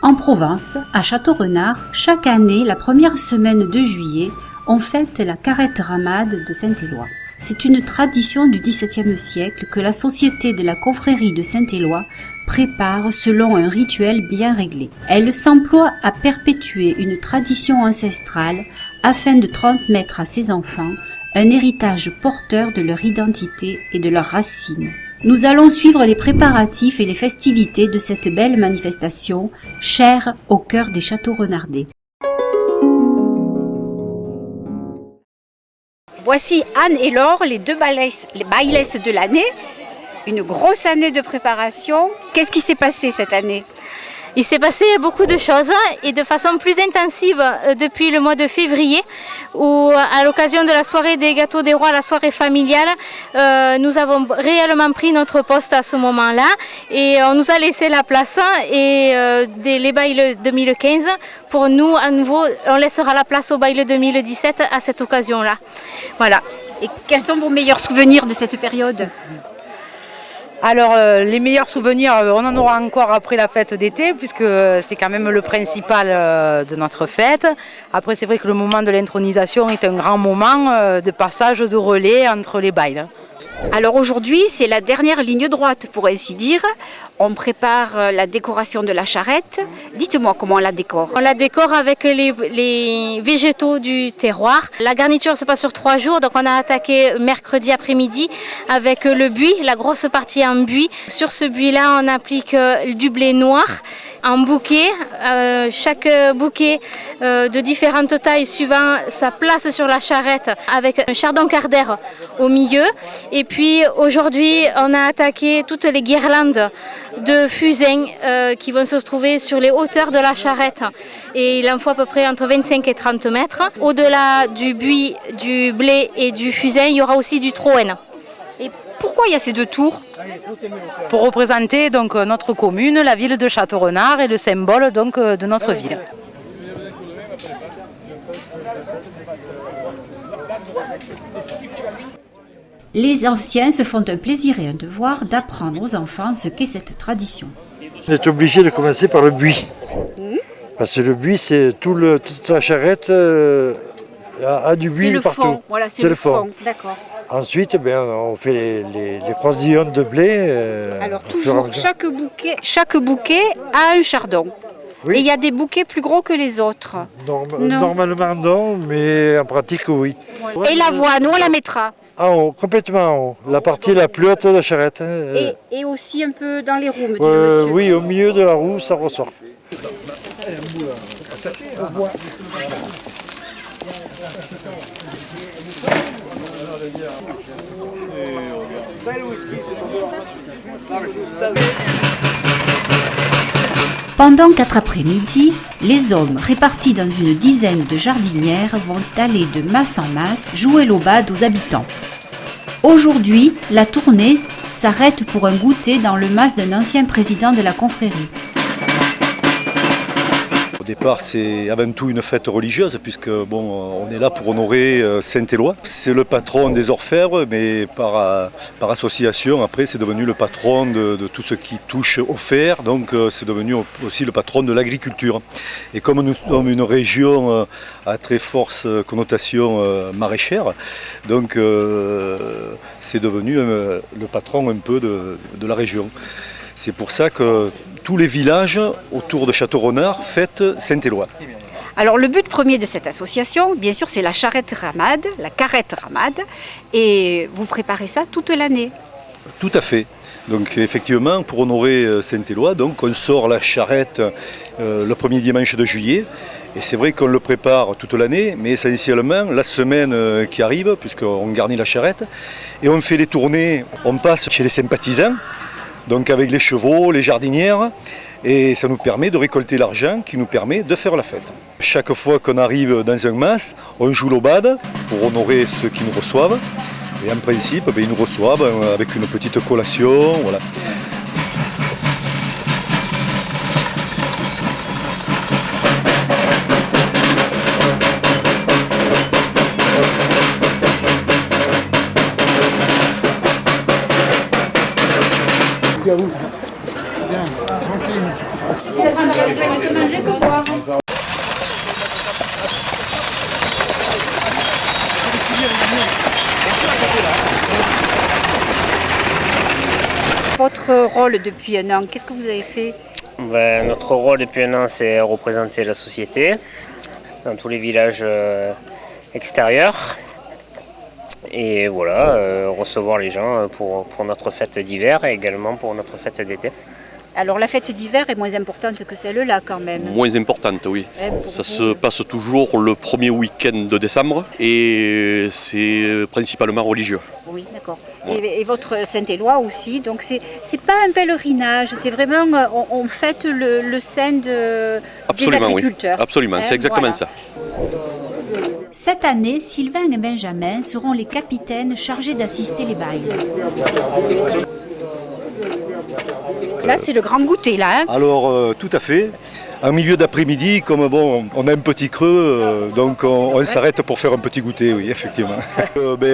En Provence, à Château-Renard, chaque année, la première semaine de juillet, on fête la carrette ramade de Saint-Éloi. C'est une tradition du XVIIe siècle que la Société de la confrérie de Saint-Éloi prépare selon un rituel bien réglé. Elle s'emploie à perpétuer une tradition ancestrale afin de transmettre à ses enfants un héritage porteur de leur identité et de leurs racines. Nous allons suivre les préparatifs et les festivités de cette belle manifestation, chère au cœur des châteaux renardais. Voici Anne et Laure, les deux bailesses de l'année. Une grosse année de préparation. Qu'est-ce qui s'est passé cette année ? Il s'est passé beaucoup de choses et de façon plus intensive depuis le mois de février où à l'occasion de la soirée des gâteaux des rois, la soirée familiale, nous avons réellement pris notre poste à ce moment-là et on nous a laissé la place et les Bailes 2015, pour nous à nouveau on laissera la place au Bailes 2017 à cette occasion-là. Voilà. Et quels sont vos meilleurs souvenirs de cette période ? Alors les meilleurs souvenirs, on en aura encore après la fête d'été puisque c'est quand même le principal de notre fête. Après c'est vrai que le moment de l'intronisation est un grand moment de passage de relais entre les bailes. Alors aujourd'hui c'est la dernière ligne droite pour ainsi dire. On prépare la décoration de la charrette. Dites-moi comment on la décore. On la décore avec les végétaux du terroir. La garniture se passe sur 3 jours, donc on a attaqué mercredi après-midi avec le buis, la grosse partie en buis. Sur ce buis-là, on applique du blé noir en bouquet. Chaque bouquet de différentes tailles suivant sa place sur la charrette avec un chardon cardère au milieu. Et puis aujourd'hui, on a attaqué toutes les guirlandes de fusains qui vont se trouver sur les hauteurs de la charrette. Et il en faut à peu près entre 25 et 30 mètres. Au-delà du buis, du blé et du fusain, il y aura aussi du troène. Et pourquoi il y a ces 2 tours ? Pour représenter donc notre commune, la ville de Château-Renard et le symbole donc de notre ville. Les anciens se font un plaisir et un devoir d'apprendre aux enfants ce qu'est cette tradition. On est obligé de commencer par le buis. Parce que le buis, c'est toute la charrette a du buis partout. Fond. Voilà, c'est le fond. D'accord. Ensuite, on fait les croisillons de blé. Alors toujours, chaque bouquet a un chardon. Oui. Et il y a des bouquets plus gros que les autres. Normalement non, mais en pratique oui. Et l'avoine, on la mettra. En haut, complètement en haut. La partie la plus haute de la charrette. Et aussi un peu dans les roues, me dit le monsieur. Oui, au milieu de la roue, ça ressort. Pendant 4 après-midi, les hommes répartis dans une dizaine de jardinières vont aller de masse en masse jouer l'aubade aux habitants. Aujourd'hui, la tournée s'arrête pour un goûter dans le mas d'un ancien président de la confrérie. Au départ, c'est avant tout une fête religieuse puisque on est là pour honorer Saint-Éloi. C'est le patron des orfèvres, mais par association, après, c'est devenu le patron de tout ce qui touche au fer. Donc, c'est devenu aussi le patron de l'agriculture. Et comme nous sommes une région à très forte connotation maraîchère, donc c'est devenu le patron un peu de la région. C'est pour ça que tous les villages autour de Château-Renard fêtent Saint-Éloi. Alors le but premier de cette association, bien sûr, c'est la charrette ramade, la carrette ramade, et vous préparez ça toute l'année. Tout à fait. Donc effectivement, pour honorer Saint-Éloi, donc on sort la charrette le premier dimanche de juillet. Et c'est vrai qu'on le prépare toute l'année, mais essentiellement la semaine qui arrive, puisqu'on garnit la charrette, et on fait les tournées, on passe chez les sympathisants, donc avec les chevaux, les jardinières, et ça nous permet de récolter l'argent qui nous permet de faire la fête. Chaque fois qu'on arrive dans un mas, on joue l'aubade pour honorer ceux qui nous reçoivent, et en principe, ils nous reçoivent avec une petite collation. Voilà. Merci à vous. Bien, tranquille. Votre rôle depuis un an, qu'est-ce que vous avez fait? Notre rôle depuis un an, c'est représenter la société dans tous les villages extérieurs. Et voilà, recevoir les gens pour notre fête d'hiver et également pour notre fête d'été. Alors la fête d'hiver est moins importante que celle-là quand même. Moins importante, oui. Ça se passe toujours le premier week-end de décembre et c'est principalement religieux. Oui, d'accord. Et votre Saint-Éloi aussi, donc c'est pas un pèlerinage, c'est vraiment, on fête le saint des agriculteurs. Oui. Absolument, c'est exactement ça. Cette année, Sylvain et Benjamin seront les capitaines chargés d'assister les bals. Là, c'est le grand goûter, là. Hein. Alors, tout à fait. En milieu d'après-midi, comme bon, on a un petit creux, donc on s'arrête pour faire un petit goûter, oui, effectivement.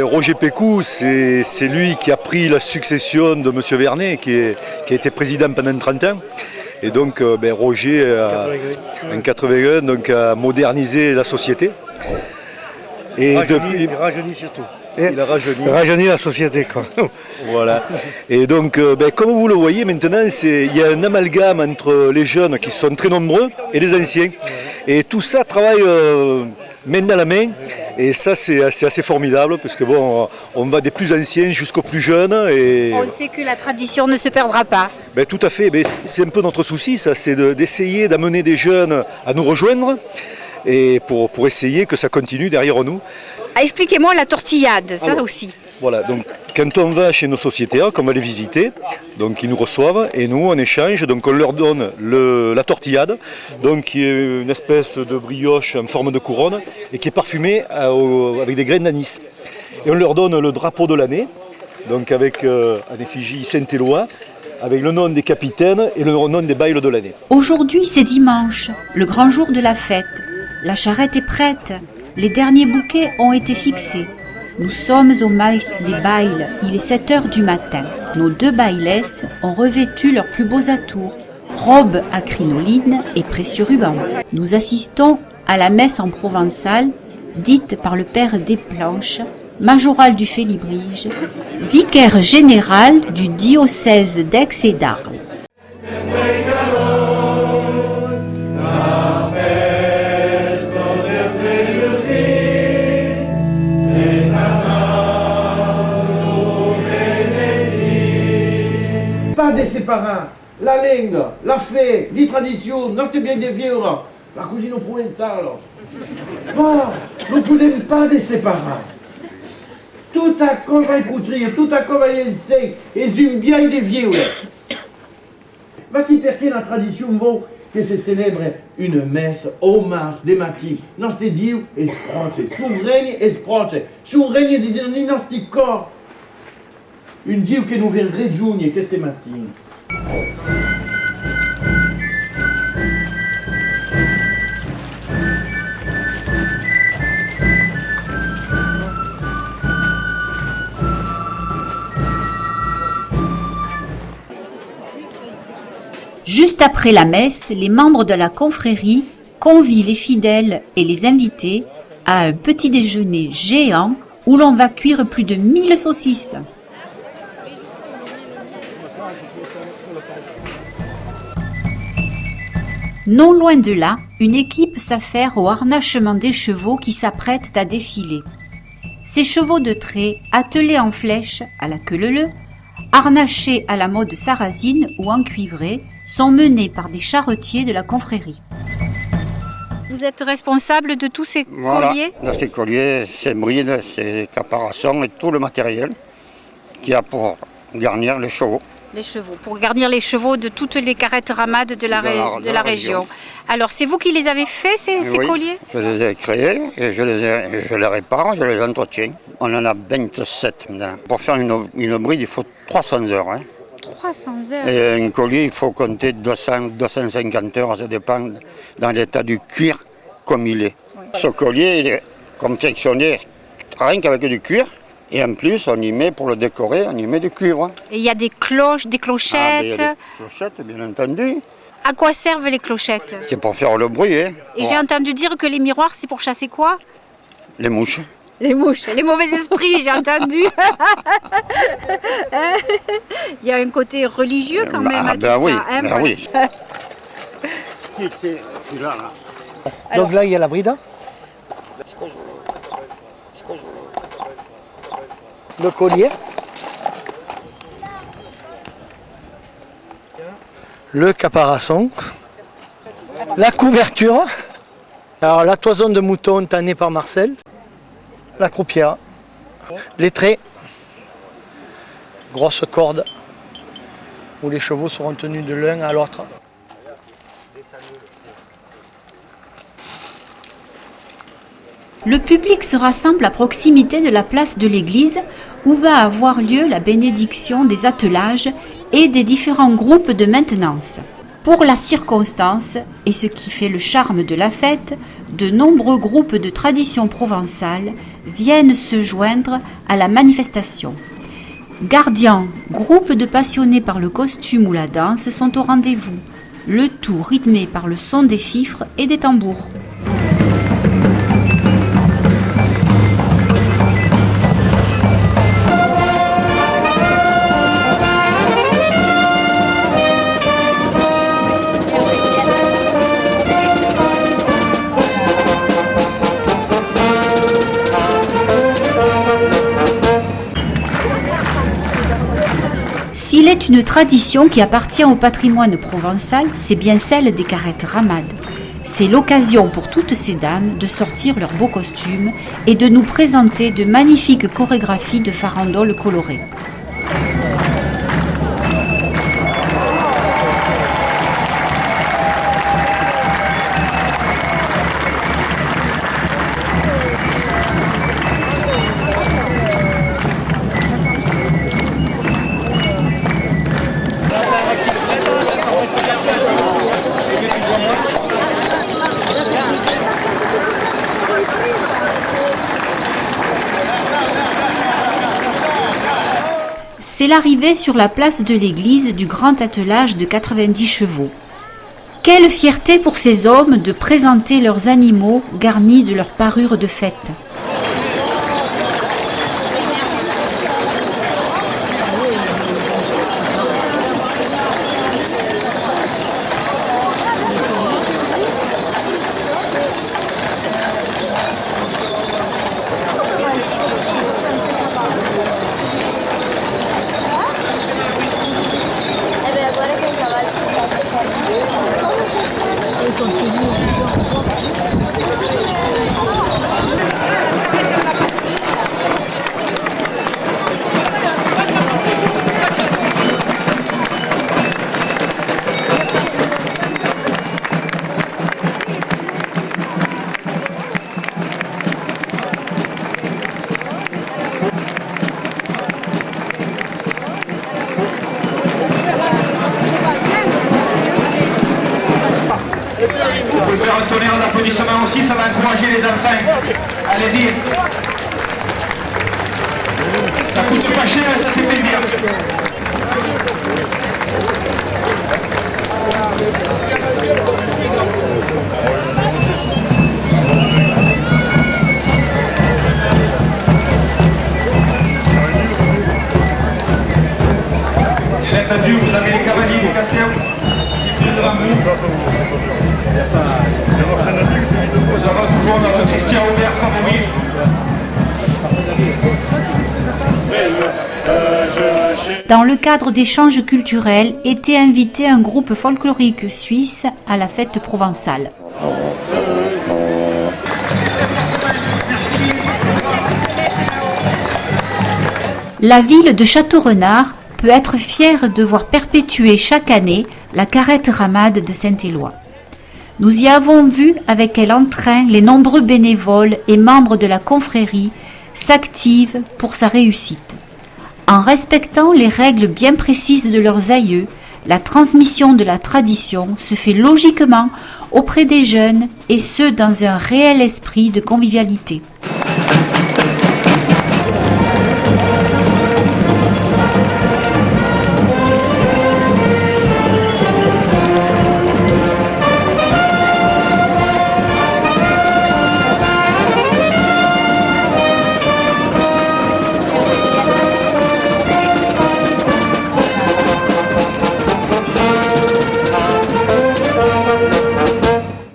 Roger Pécou, c'est lui qui a pris la succession de M. Vernet, qui a été président pendant 30 ans. Et donc, Roger, en 81, donc, a modernisé la société. Et depuis, il rajeunit surtout. Il a rajeunit la société, quoi. Voilà. Et donc, comme vous le voyez maintenant, il y a un amalgame entre les jeunes qui sont très nombreux et les anciens. Et tout ça travaille main dans la main. Et ça, c'est assez formidable, parce que bon, on va des plus anciens jusqu'aux plus jeunes. Et on sait que la tradition ne se perdra pas. Tout à fait. C'est un peu notre souci, ça, c'est d'essayer d'amener des jeunes à nous rejoindre. Et pour essayer que ça continue derrière nous. Expliquez-moi la tortillade, ça aussi. Voilà, donc quand on va chez nos sociétaires, qu'on va les visiter, donc ils nous reçoivent et nous, en échange, donc on leur donne la tortillade, donc qui est une espèce de brioche en forme de couronne et qui est parfumée avec des graines d'anis. Et on leur donne le drapeau de l'année, donc avec un effigie Saint-Éloi, avec le nom des capitaines et le nom des bails de l'année. Aujourd'hui, c'est dimanche, le grand jour de la fête. La charrette est prête. Les derniers bouquets ont été fixés. Nous sommes au maïs des bails. Il est 7h du matin. Nos deux bailesses ont revêtu leurs plus beaux atours, robes à crinoline et précieux rubans. Nous assistons à la messe en provençal, dite par le père Desplanches, majoral du Félibrige, vicaire général du diocèse d'Aix et d'Arles. Des séparats, la langue, la fée, les traditions, non c'est bien des vieux, la cuisine provençale. Non, nous ne pouvons pas des séparats. Tout à quoi va écouter, tout à quoi va essayer, et une bien des vieux. Va qui permet la tradition, bon, que se célèbre une messe, hommage des matins. Non c'est Dieu, esproche, souverain, esproche, souverain, disait, non c'est corps. Un Dio che non viene raggiungere queste mattine. Juste après la messe, les membres de la confrérie convient les fidèles et les invités à un petit déjeuner géant où l'on va cuire plus de 1000 saucisses. Non loin de là, une équipe s'affaire au harnachement des chevaux qui s'apprêtent à défiler. Ces chevaux de trait, attelés en flèche à la queue leu-leu, harnachés à la mode sarrasine ou encuivrés, sont menés par des charretiers de la confrérie. Vous êtes responsable de tous ces colliers ? De ces colliers, ces brides, ces caparaçons et tout le matériel qu'il y a pour garnir les chevaux. Les chevaux, pour garnir les chevaux de toutes les carrettes ramades de la région. Alors, c'est vous qui les avez faits, ces colliers ? Je les ai créés et je les répare, je les entretiens. On en a 27 maintenant. Pour faire une bride, il faut 300 heures. 300 heures. Et un collier, il faut compter 250 heures, ça dépend dans l'état du cuir comme il est. Oui. Ce collier, il est confectionné rien qu'avec du cuir. Et en plus, on y met, pour le décorer, on y met du cuivre. Et il y a des cloches, des clochettes. Il y a des clochettes, bien entendu. À quoi servent les clochettes? C'est pour faire le bruit. Hein. Et j'ai entendu dire que les miroirs, c'est pour chasser quoi? Les mouches. Les mouches, les mauvais esprits, j'ai entendu. Il y a un côté religieux quand même à tout ça. Oui, hein, oui. Donc là, il y a la brida. Le collier. Le caparasson. La couverture. Alors la toison de mouton tannée par Marcel. La croupière. Les traits. Grosse corde où les chevaux seront tenus de l'un à l'autre. Le public se rassemble à proximité de la place de l'église où va avoir lieu la bénédiction des attelages et des différents groupes de maintenance. Pour la circonstance, et ce qui fait le charme de la fête, de nombreux groupes de tradition provençale viennent se joindre à la manifestation. Gardiens, groupes de passionnés par le costume ou la danse sont au rendez-vous, le tout rythmé par le son des fifres et des tambours. S'il est une tradition qui appartient au patrimoine provençal, c'est bien celle des carrettes ramades. C'est l'occasion pour toutes ces dames de sortir leurs beaux costumes et de nous présenter de magnifiques chorégraphies de farandoles colorées. C'est l'arrivée sur la place de l'église du grand attelage de 90 chevaux. Quelle fierté pour ces hommes de présenter leurs animaux garnis de leurs parures de fête. Vous pouvez faire un tonnerre d'applaudissements aussi, ça va encourager les enfants. Allez-y. Ça coûte pas cher et ça fait plaisir. Bien entendu, vous avez les cavaliers des Castells qui viennent devant vous. Nous avons toujours notre Christian Aubert favori. Dans le cadre d'échanges culturels, était invité un groupe folklorique suisse à la fête provençale. La ville de Château-Renard peut être fière de voir perpétuer chaque année la carrette ramade de Saint-Éloi. Nous y avons vu avec quel entrain les nombreux bénévoles et membres de la confrérie s'activent pour sa réussite. En respectant les règles bien précises de leurs aïeux, la transmission de la tradition se fait logiquement auprès des jeunes et ce dans un réel esprit de convivialité.